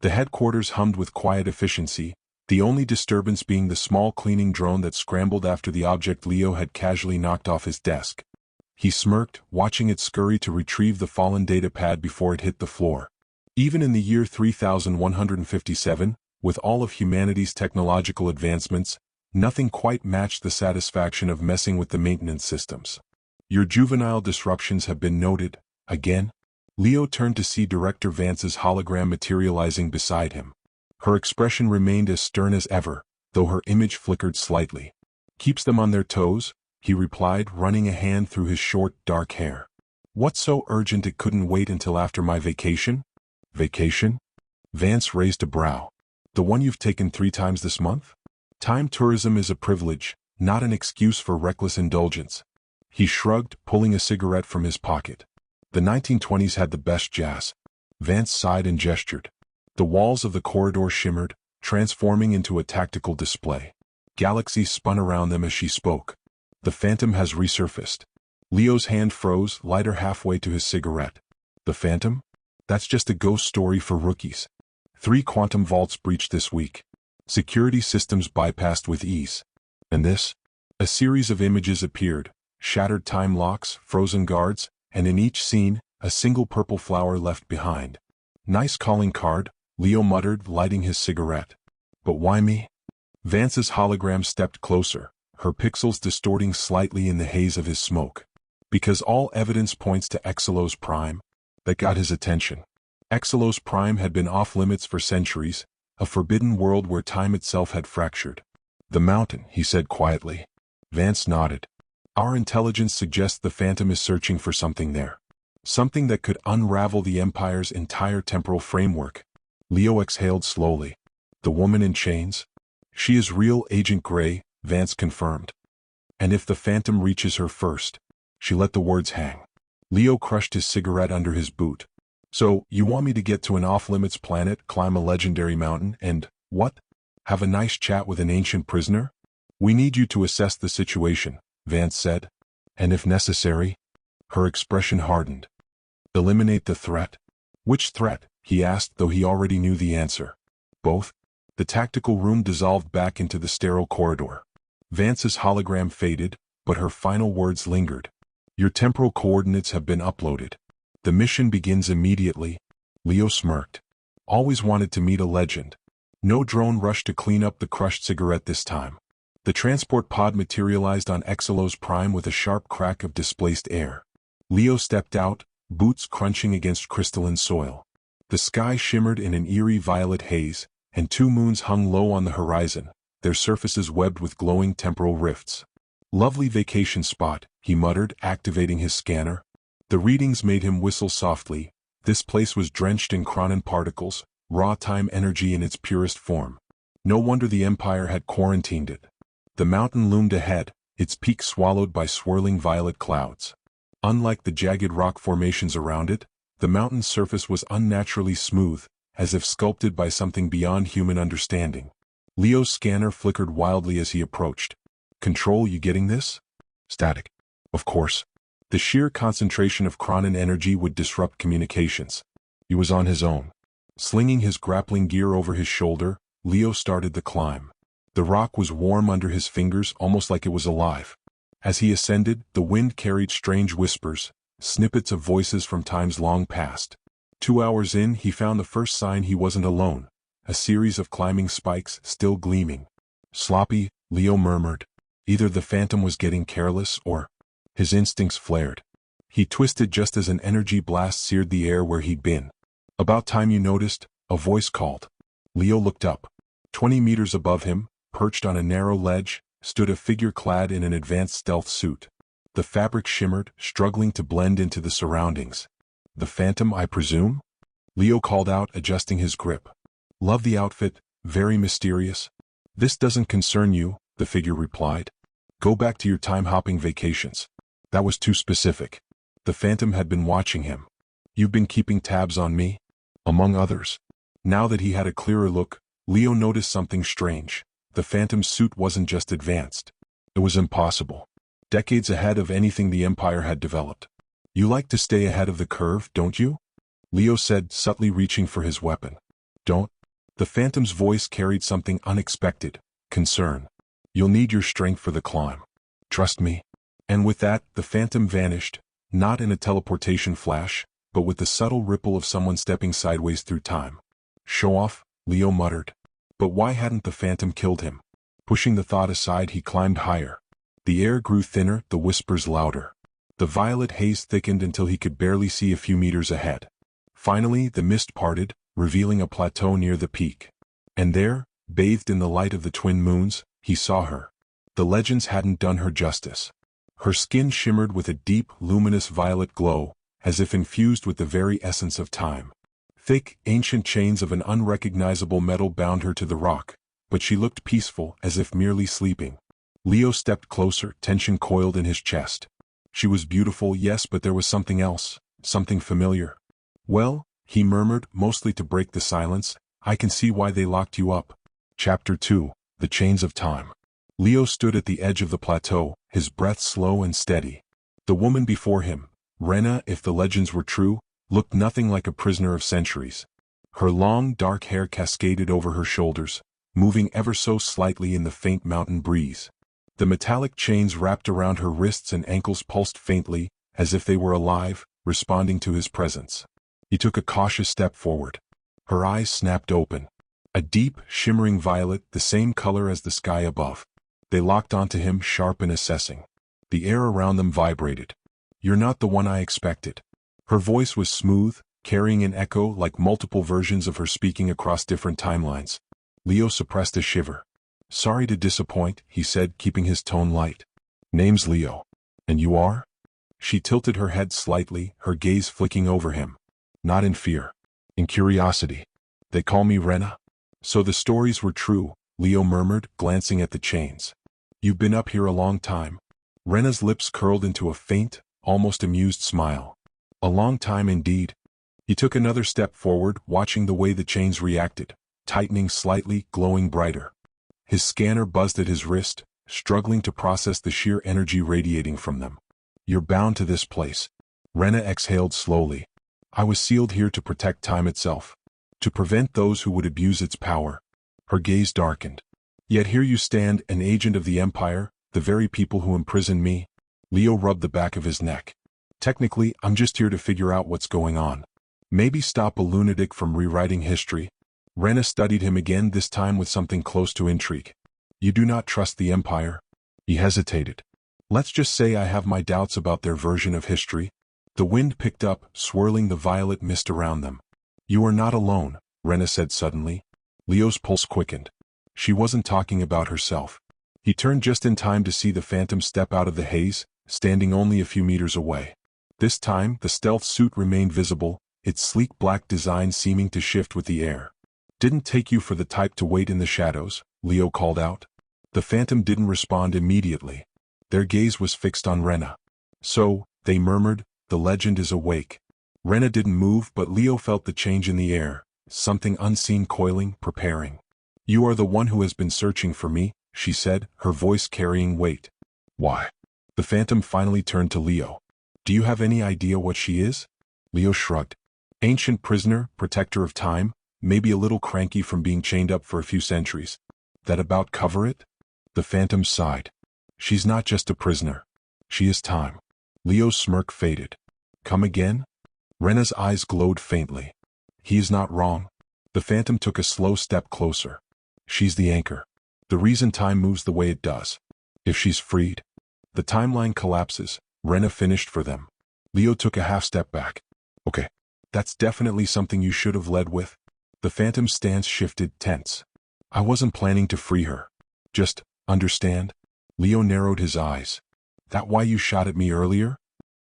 The headquarters hummed with quiet efficiency, the only disturbance being the small cleaning drone that scrambled after the object Leo had casually knocked off his desk. He smirked, watching it scurry to retrieve the fallen data pad before it hit the floor. Even in the year 3157, with all of humanity's technological advancements, nothing quite matched the satisfaction of messing with the maintenance systems. Your juvenile disruptions have been noted, again? Leo turned to see Director Vance's hologram materializing beside him. Her expression remained as stern as ever, though her image flickered slightly. Keeps them on their toes, he replied, running a hand through his short, dark hair. What's so urgent it couldn't wait until after my vacation? Vacation? Vance raised a brow. The one you've taken 3 times this month? Time tourism is a privilege, not an excuse for reckless indulgence. He shrugged, pulling a cigarette from his pocket. The 1920s had the best jazz. Vance sighed and gestured. The walls of the corridor shimmered, transforming into a tactical display. Galaxies spun around them as she spoke. The Phantom has resurfaced. Leo's hand froze, lighter halfway to his cigarette. The Phantom? That's just a ghost story for rookies. 3 quantum vaults breached this week. Security systems bypassed with ease. And this? A series of images appeared, shattered time locks, frozen guards, and in each scene, a single purple flower left behind. Nice calling card, Leo muttered, lighting his cigarette. But why me? Vance's hologram stepped closer, her pixels distorting slightly in the haze of his smoke. Because all evidence points to Exelos Prime. That got his attention. Exelos Prime had been off-limits for centuries, a forbidden world where time itself had fractured. The mountain, he said quietly. Vance nodded. Our intelligence suggests the Phantom is searching for something there. Something that could unravel the Empire's entire temporal framework. Leo exhaled slowly. The woman in chains? She is real, Agent Gray, Vance confirmed. And if the Phantom reaches her first? She let the words hang. Leo crushed his cigarette under his boot. So, you want me to get to an off-limits planet, climb a legendary mountain, and, what? Have a nice chat with an ancient prisoner? We need you to assess the situation, Vance said. And if necessary? Her expression hardened. Eliminate the threat? Which threat? He asked, though he already knew the answer. Both? The tactical room dissolved back into the sterile corridor. Vance's hologram faded, but her final words lingered. Your temporal coordinates have been uploaded. The mission begins immediately. Leo smirked. Always wanted to meet a legend. No drone rushed to clean up the crushed cigarette this time. The transport pod materialized on Exelos Prime with a sharp crack of displaced air. Leo stepped out, boots crunching against crystalline soil. The sky shimmered in an eerie violet haze, and 2 moons hung low on the horizon, their surfaces webbed with glowing temporal rifts. Lovely vacation spot, he muttered, activating his scanner. The readings made him whistle softly. This place was drenched in chronon particles, raw time energy in its purest form. No wonder the Empire had quarantined it. The mountain loomed ahead, its peak swallowed by swirling violet clouds. Unlike the jagged rock formations around it, the mountain's surface was unnaturally smooth, as if sculpted by something beyond human understanding. Leo's scanner flickered wildly as he approached. Control, you getting this? Static. Of course. The sheer concentration of chronon energy would disrupt communications. He was on his own. Slinging his grappling gear over his shoulder, Leo started the climb. The rock was warm under his fingers, almost like it was alive. As he ascended, the wind carried strange whispers, snippets of voices from times long past. 2 hours in, he found the first sign he wasn't alone, a series of climbing spikes still gleaming. Sloppy, Leo murmured. Either the Phantom was getting careless or... His instincts flared. He twisted just as an energy blast seared the air where he'd been. About time you noticed, a voice called. Leo looked up. 20 meters above him, perched on a narrow ledge, stood a figure clad in an advanced stealth suit. The fabric shimmered, struggling to blend into the surroundings. The Phantom, I presume? Leo called out, adjusting his grip. Love the outfit, very mysterious. This doesn't concern you, the figure replied. Go back to your time-hopping vacations. That was too specific. The Phantom had been watching him. You've been keeping tabs on me? Among others. Now that he had a clearer look, Leo noticed something strange. The Phantom's suit wasn't just advanced. It was impossible. Decades ahead of anything the Empire had developed. You like to stay ahead of the curve, don't you? Leo said, subtly reaching for his weapon. Don't? The phantom's voice carried something unexpected: concern. You'll need your strength for the climb. Trust me. And with that, the phantom vanished, not in a teleportation flash, but with the subtle ripple of someone stepping sideways through time. Show off, Leo muttered. But why hadn't the phantom killed him? Pushing the thought aside, he climbed higher. The air grew thinner, the whispers louder. The violet haze thickened until he could barely see a few meters ahead. Finally, the mist parted, revealing a plateau near the peak. And there, bathed in the light of the twin moons, he saw her. The legends hadn't done her justice. Her skin shimmered with a deep, luminous violet glow, as if infused with the very essence of time. Thick, ancient chains of an unrecognizable metal bound her to the rock, but she looked peaceful, as if merely sleeping. Leo stepped closer, tension coiled in his chest. She was beautiful, yes, but there was something else, something familiar. Well, he murmured, mostly to break the silence, I can see why they locked you up. Chapter 2, The Chains of Time. Leo stood at the edge of the plateau, his breath slow and steady. The woman before him, Renna, if the legends were true, looked nothing like a prisoner of centuries. Her long, dark hair cascaded over her shoulders, moving ever so slightly in the faint mountain breeze. The metallic chains wrapped around her wrists and ankles pulsed faintly, as if they were alive, responding to his presence. He took a cautious step forward. Her eyes snapped open. A deep, shimmering violet, the same color as the sky above. They locked onto him, sharp and assessing. The air around them vibrated. You're not the one I expected. Her voice was smooth, carrying an echo like multiple versions of her speaking across different timelines. Leo suppressed a shiver. Sorry to disappoint, he said, keeping his tone light. Name's Leo. And you are? She tilted her head slightly, her gaze flicking over him. Not in fear. In curiosity. They call me Renna. So the stories were true, Leo murmured, glancing at the chains. You've been up here a long time. Renna's lips curled into a faint, almost amused smile. A long time indeed. He took another step forward, watching the way the chains reacted, tightening slightly, glowing brighter. His scanner buzzed at his wrist, struggling to process the sheer energy radiating from them. You're bound to this place. Renna exhaled slowly. I was sealed here to protect time itself. To prevent those who would abuse its power. Her gaze darkened. Yet here you stand, an agent of the Empire, the very people who imprisoned me. Leo rubbed the back of his neck. Technically, I'm just here to figure out what's going on. Maybe stop a lunatic from rewriting history. Renna studied him again, this time with something close to intrigue. You do not trust the Empire? He hesitated. Let's just say I have my doubts about their version of history. The wind picked up, swirling the violet mist around them. You are not alone, Renna said suddenly. Leo's pulse quickened. She wasn't talking about herself. He turned just in time to see the phantom step out of the haze, standing only a few meters away. This time, the stealth suit remained visible, its sleek black design seeming to shift with the air. Didn't take you for the type to wait in the shadows, Leo called out. The phantom didn't respond immediately. Their gaze was fixed on Renna. So, they murmured, the legend is awake. Renna didn't move, but Leo felt the change in the air, something unseen coiling, preparing. You are the one who has been searching for me, she said, her voice carrying weight. Why? The phantom finally turned to Leo. Do you have any idea what she is? Leo shrugged. Ancient prisoner, protector of time, maybe a little cranky from being chained up for a few centuries. That about cover it? The phantom sighed. She's not just a prisoner. She is time. Leo's smirk faded. Come again? Renna's eyes glowed faintly. He is not wrong. The phantom took a slow step closer. She's the anchor. The reason time moves the way it does. If she's freed, the timeline collapses. Renna finished for them. Leo took a half step back. Okay. That's definitely something you should have led with. The phantom's stance shifted, tense. I wasn't planning to free her. Just, understand? Leo narrowed his eyes. That why you shot at me earlier?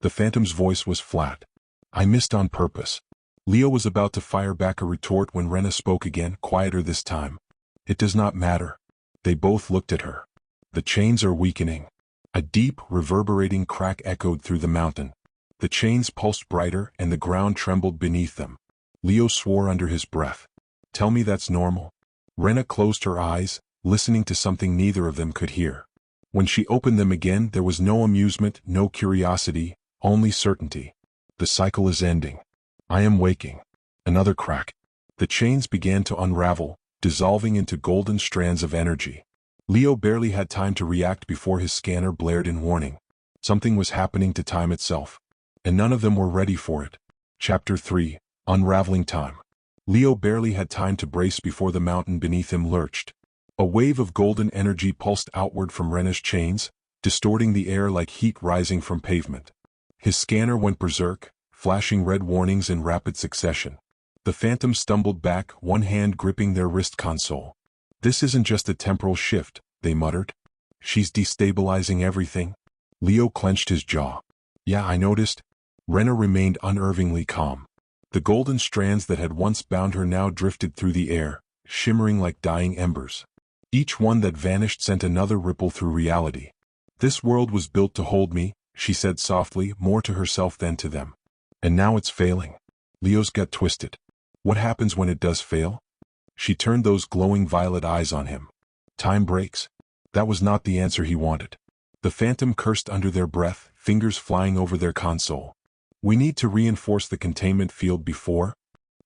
The phantom's voice was flat. I missed on purpose. Leo was about to fire back a retort when Renna spoke again, quieter this time. It does not matter. They both looked at her. The chains are weakening. A deep, reverberating crack echoed through the mountain. The chains pulsed brighter and the ground trembled beneath them. Leo swore under his breath. Tell me that's normal. Renna closed her eyes, listening to something neither of them could hear. When she opened them again, there was no amusement, no curiosity, only certainty. The cycle is ending. I am waking. Another crack. The chains began to unravel, dissolving into golden strands of energy. Leo barely had time to react before his scanner blared in warning. Something was happening to time itself. And none of them were ready for it. Chapter 3. Unraveling Time. Leo barely had time to brace before the mountain beneath him lurched. A wave of golden energy pulsed outward from Renna's chains, distorting the air like heat rising from pavement. His scanner went berserk, flashing red warnings in rapid succession. The phantom stumbled back, one hand gripping their wrist console. "This isn't just a temporal shift," they muttered. "She's destabilizing everything." Leo clenched his jaw. "Yeah, I noticed." Renna remained unervingly calm. The golden strands that had once bound her now drifted through the air, shimmering like dying embers. Each one that vanished sent another ripple through reality. "This world was built to hold me," she said softly, more to herself than to them. "And now it's failing." Leo's gut twisted. What happens when it does fail? She turned those glowing violet eyes on him. Time breaks? That was not the answer he wanted. The phantom cursed under their breath, fingers flying over their console. "We need to reinforce the containment field before..."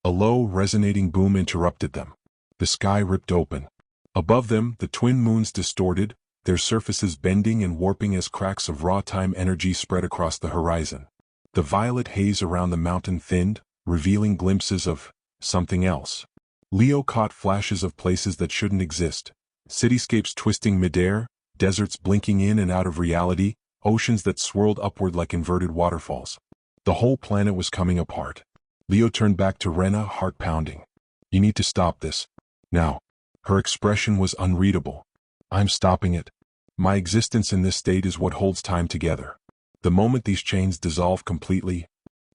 A low, resonating boom interrupted them. The sky ripped open. Above them, the twin moons distorted, their surfaces bending and warping as cracks of raw time energy spread across the horizon. The violet haze around the mountain thinned, revealing glimpses of something else. Leo caught flashes of places that shouldn't exist. Cityscapes twisting midair, deserts blinking in and out of reality, oceans that swirled upward like inverted waterfalls. The whole planet was coming apart. Leo turned back to Renna, heart pounding. "You need to stop this. Now." Her expression was unreadable. "I'm stopping it. My existence in this state is what holds time together. The moment these chains dissolve completely..."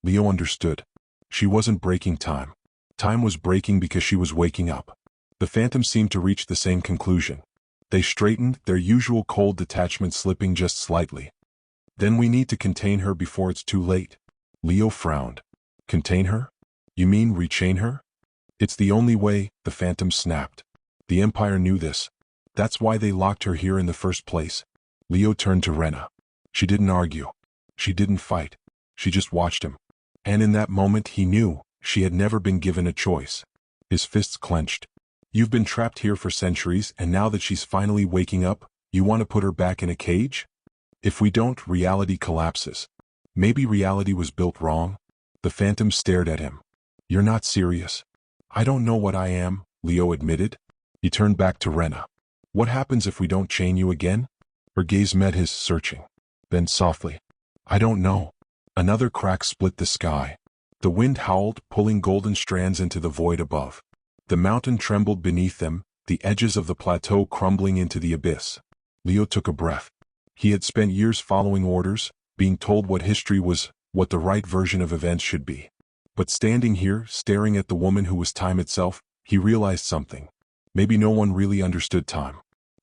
Leo understood. She wasn't breaking time. Time was breaking because she was waking up. The phantom seemed to reach the same conclusion. They straightened, their usual cold detachment slipping just slightly. "Then we need to contain her before it's too late." Leo frowned. "Contain her? You mean rechain her?" "It's the only way," the phantom snapped. "The Empire knew this. That's why they locked her here in the first place." Leo turned to Renna. She didn't argue. She didn't fight. She just watched him. And in that moment he knew she had never been given a choice. His fists clenched. "You've been trapped here for centuries, and now that she's finally waking up, you want to put her back in a cage? If we don't, reality collapses. Maybe reality was built wrong." The phantom stared at him. "You're not serious." "I don't know what I am," Leo admitted. He turned back to Renna. "What happens if we don't chain you again?" Her gaze met his, searching. Then softly, "I don't know." Another crack split the sky. The wind howled, pulling golden strands into the void above. The mountain trembled beneath them, the edges of the plateau crumbling into the abyss. Leo took a breath. He had spent years following orders, being told what history was, what the right version of events should be. But standing here, staring at the woman who was time itself, he realized something. Maybe no one really understood time.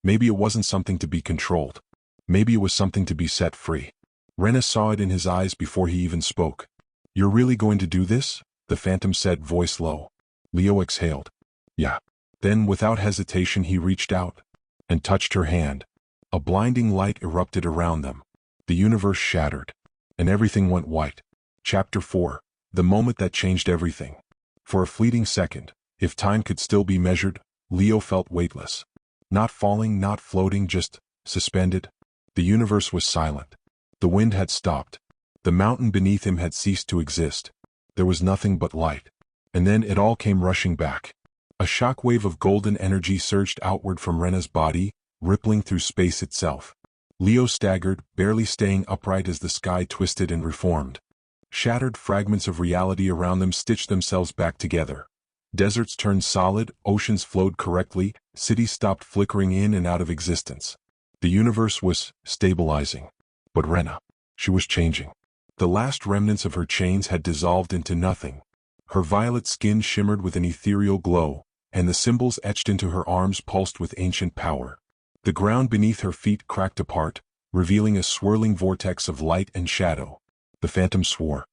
Maybe it wasn't something to be controlled. Maybe it was something to be set free. Renna saw it in his eyes before he even spoke. "You're really going to do this?" the phantom said, voice low. Leo exhaled. "Yeah." Then, without hesitation, he reached out and touched her hand. A blinding light erupted around them. The universe shattered, and everything went white. Chapter 4. The moment that changed everything. For a fleeting second, if time could still be measured, Leo felt weightless. Not falling, not floating, just suspended. The universe was silent. The wind had stopped. The mountain beneath him had ceased to exist. There was nothing but light. And then it all came rushing back. A shockwave of golden energy surged outward from Renna's body, rippling through space itself. Leo staggered, barely staying upright as the sky twisted and reformed. Shattered fragments of reality around them stitched themselves back together. Deserts turned solid, oceans flowed correctly, cities stopped flickering in and out of existence. The universe was stabilizing. But Renna, she was changing. The last remnants of her chains had dissolved into nothing. Her violet skin shimmered with an ethereal glow, and the symbols etched into her arms pulsed with ancient power. The ground beneath her feet cracked apart, revealing a swirling vortex of light and shadow. The phantom swore.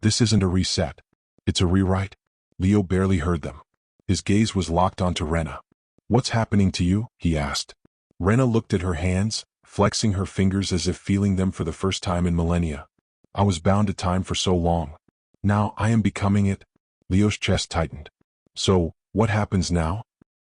"This isn't a reset. It's a rewrite." Leo barely heard them. His gaze was locked onto Renna. "What's happening to you?" he asked. Renna looked at her hands, flexing her fingers as if feeling them for the first time in millennia. "I was bound to time for so long. Now I am becoming it." Leo's chest tightened. "So, What happens now?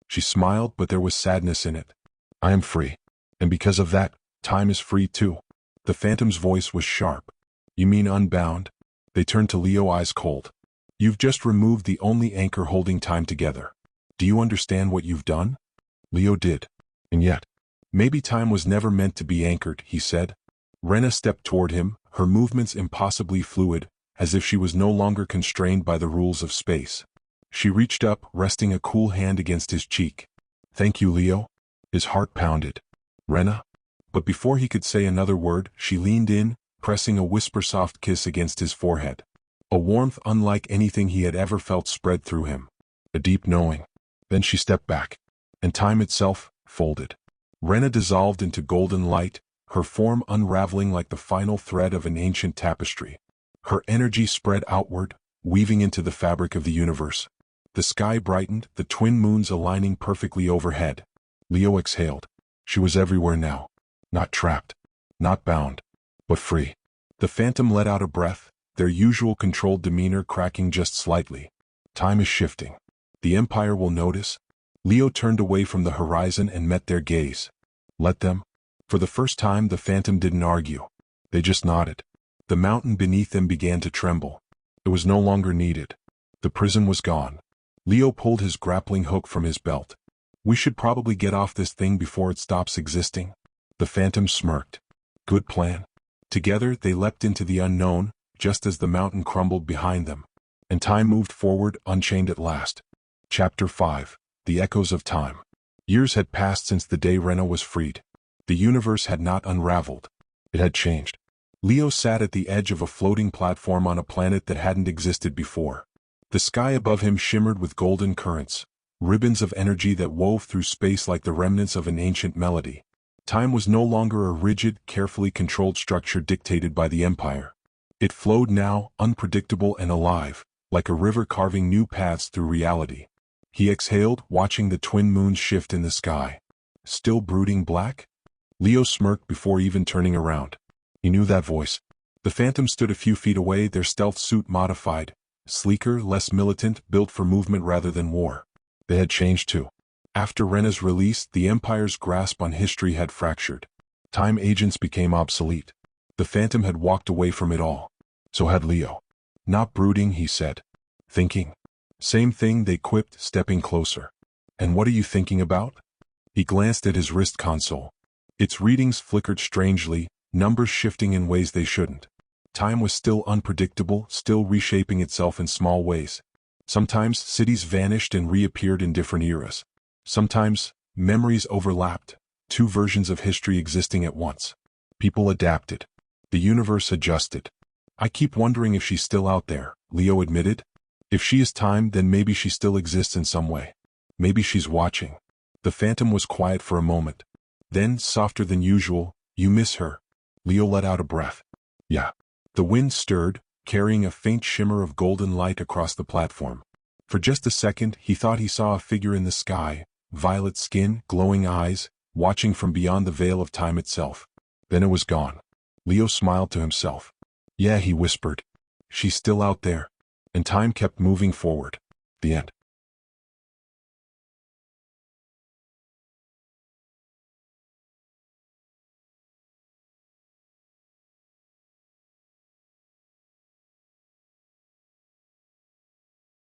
She smiled, but there was sadness in it. I am free. And because of that, time is free too. The Phantom's voice was sharp. You mean unbound? They turned to Leo, eyes cold. You've just removed the only anchor holding time together. Do you understand what you've done? Leo did. And yet, maybe time was never meant to be anchored, he said. Renna stepped toward him, her movements impossibly fluid, as if she was no longer constrained by the rules of space. She reached up, resting a cool hand against his cheek. Thank you, Leo. His heart pounded. Renna? But before he could say another word, she leaned in, pressing a whisper-soft kiss against his forehead. A warmth unlike anything he had ever felt spread through him. A deep knowing. Then she stepped back. And time itself folded. Renna dissolved into golden light, her form unraveling like the final thread of an ancient tapestry. Her energy spread outward, weaving into the fabric of the universe. The sky brightened, the twin moons aligning perfectly overhead. Leo exhaled. She was everywhere now. Not trapped. Not bound. But free. The Phantom let out a breath, their usual controlled demeanor cracking just slightly. Time is shifting. The Empire will notice. Leo turned away from the horizon and met their gaze. Let them. For the first time, the Phantom didn't argue. They just nodded. The mountain beneath them began to tremble. It was no longer needed. The prison was gone. Leo pulled his grappling hook from his belt. We should probably get off this thing before it stops existing. The Phantom smirked. Good plan. Together, they leapt into the unknown, just as the mountain crumbled behind them. And time moved forward, unchained at last. Chapter 5. The Echoes of Time. Years had passed since the day Renna was freed. The universe had not unraveled. It had changed. Leo sat at the edge of a floating platform on a planet that hadn't existed before. The sky above him shimmered with golden currents, ribbons of energy that wove through space like the remnants of an ancient melody. Time was no longer a rigid, carefully controlled structure dictated by the Empire. It flowed now, unpredictable and alive, like a river carving new paths through reality. He exhaled, watching the twin moons shift in the sky. Still brooding black? Leo smirked before even turning around. He knew that voice. The Phantom stood a few feet away, their stealth suit modified, sleeker, less militant, built for movement rather than war. They had changed too. After Renna's release, the Empire's grasp on history had fractured. Time agents became obsolete. The Phantom had walked away from it all. So had Leo. Not brooding, he said. Thinking. Same thing, they quipped, stepping closer. And what are you thinking about? He glanced at his wrist console. Its readings flickered strangely, numbers shifting in ways they shouldn't. Time was still unpredictable, still reshaping itself in small ways. Sometimes cities vanished and reappeared in different eras. Sometimes memories overlapped, two versions of history existing at once. People adapted. The universe adjusted. I keep wondering if she's still out there, Leo admitted. If she is time, then maybe she still exists in some way. Maybe she's watching. The Phantom was quiet for a moment. Then, softer than usual, you miss her. Leo let out a breath. Yeah. The wind stirred, carrying a faint shimmer of golden light across the platform. For just a second, he thought he saw a figure in the sky, violet skin, glowing eyes, watching from beyond the veil of time itself. Then it was gone. Leo smiled to himself. Yeah, he whispered. She's still out there. And time kept moving forward. The end.